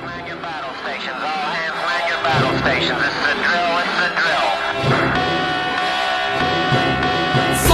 Faut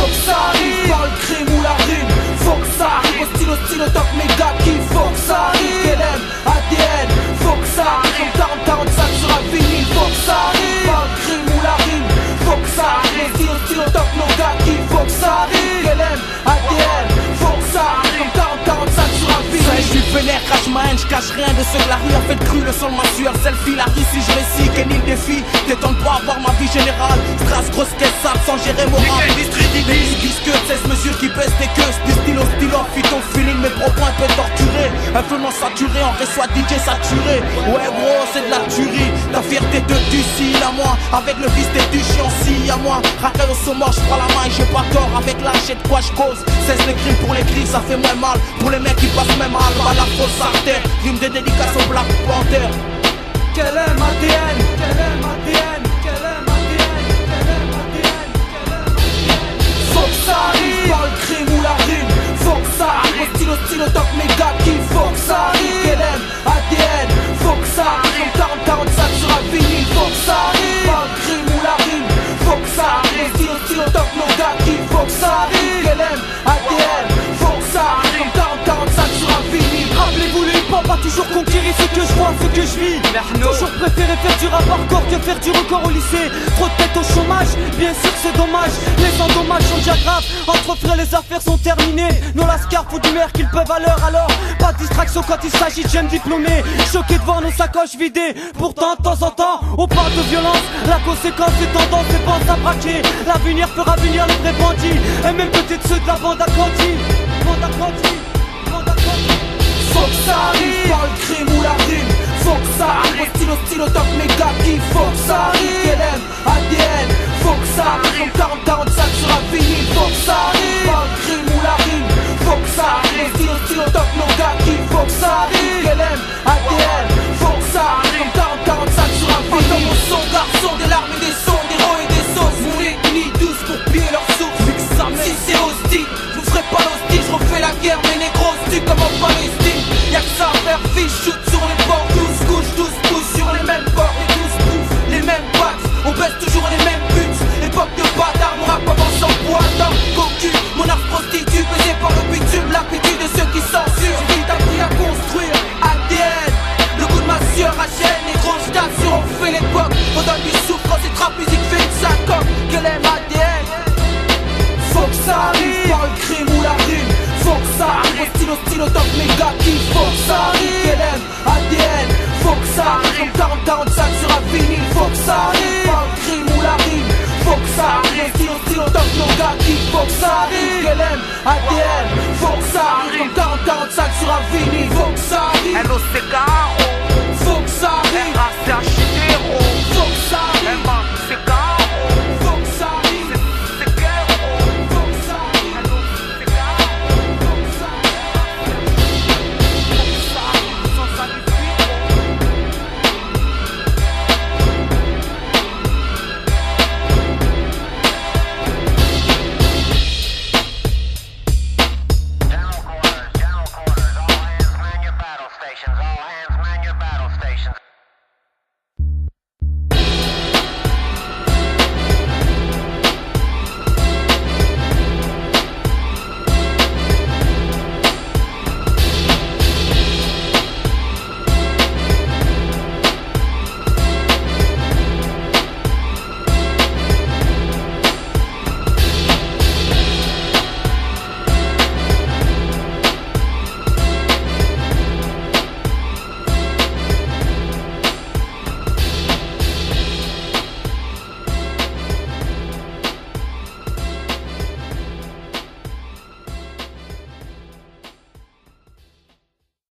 que ça arrive par le crime ou la rime. Faut que ça arrive au stylo top méga qui. Faut que ça arrive LM, ADN. Faut que ça arrive 40-45 sur un vinyle. Faut que ça arrive par le crime ou la rime. Faut que ça arrive au stylo top méga qui. Faut que ça arrive LM, ADN. Faut que ça arrive 40-45 sur un vinyle. Je suis vénère, crache ma haine, je cache rien de ce que la rue a fait de cru. Le son de ma sueur, selfie, la rue si je récite. Kenny le défi, t'étonnes pas avoir ma vie générale. Strass, grosse caisse sale, sans gérer mon rap. Des biscuits, 16 mesures qui baissent des queues. Du stylo, fit au feeling, mes propos un peu torturés. Influence saturé, en reçoit DJ saturé. Ouais gros, c'est de la tuerie. Ta fierté te d'ici à moi. Avec le fils des du chien, si à moi. Racaille au saumon, je prends la main et j'ai pas tort. Avec l'âge et de quoi je cause. Cesse les crimes pour les cris, ça fait moins mal. Pour les mecs qui passent même mal, à la fausse artère. Rime des dédicaces au Black Panther. Quel est ADN, quel est ADN, quel est ADN, quel est ADN, quel est ADN. Faut que ça arrive par le crime ou la rime. Faut que ça arrive au stylo top méga qui. Faut que ça arrive quel est ADN. Faut que ça arrive 40-45 sur un vinyle. Faut que ça arrive par le crime ou la rime. Faut que ça arrive au stylo top méga qui. Faut que ça arrive quel est ADN. Faut que ça arrive 40-45 sur un vinyle. Rappelez-vous le hip-hop a toujours conquéri ce que je vois, ce que je vis. Toujours préféré faire du rap hardcore que faire du record au lycée. Trop de tête au chômage, bien sûr c'est dommage. Les endommages sont déjà graves, entre frères les affaires sont terminées. Nos lascars font du maire qu'ils peuvent à l'heure. Alors pas de distraction quand il s'agit de jeunes diplômés. Choqués devant nos sacoches vidées. Pourtant de temps en temps on parle de violence. La conséquence est tendance et pense à braquer. L'avenir fera venir les vrais bandits. Et même peut-être ceux de la bande à Candy. Bande à Candy, bande à Candy. Faut que ça arrive par le crime ou la rime. Faut que ça arrive au stylo top méga qui. Faut que ça arrive LM, ADN. Faut que ça arrive 40-45 sur un vinyle. Faut que ça arrive par le crime ou la rime. Faut que ça arrive au stylo top méga qui. Faut que ça arrive LM, ADN. Faut que ça arrive 40-45 sur un vinyle. Dans mon son garçon, des larmes et des sons, des rots et des sauces. Mon ethnie douce pour piller leur source. Si c'est hostile, je vous ferai pas l'hostile. Je refais la guerre mais négros, tu comme en Palestine. Y'a que ça à faire, fiche, shoot sur les bords. 12 couches, 12 pouces sur les mêmes bords. Les 12 bouffes, les mêmes pattes. On baisse toujours les mêmes buts. Époque de bâtard, mon rap avance en boîte. Cocu, mon art prostitue, baisé par le bitume. L'appétit de ceux qui censurent. J'ai vite appris à construire ADN. Le goût de ma sueur à chaîne. Les grosses t'assure, on fait l'époque. On donne du souffrance et trap musique fait une sacoche. Quel aime ADN. Faut que ça arrive par le crime ou la rime. Faut que ça arrive au stylo top méga qui. Faut que ça arrive LM, ADN. Faut que ça arrive 40-45 sur un vinyle. Faut que ça arrive par le crime ou la rime. Faut que ça arrive au stylo top méga qui. Faut que ça arrive LM, ADN. Faut que ça arrive 40-45 sur un vinyle. Faut que ça arrive. Hello, c'est Garo. Faut que ça arrive.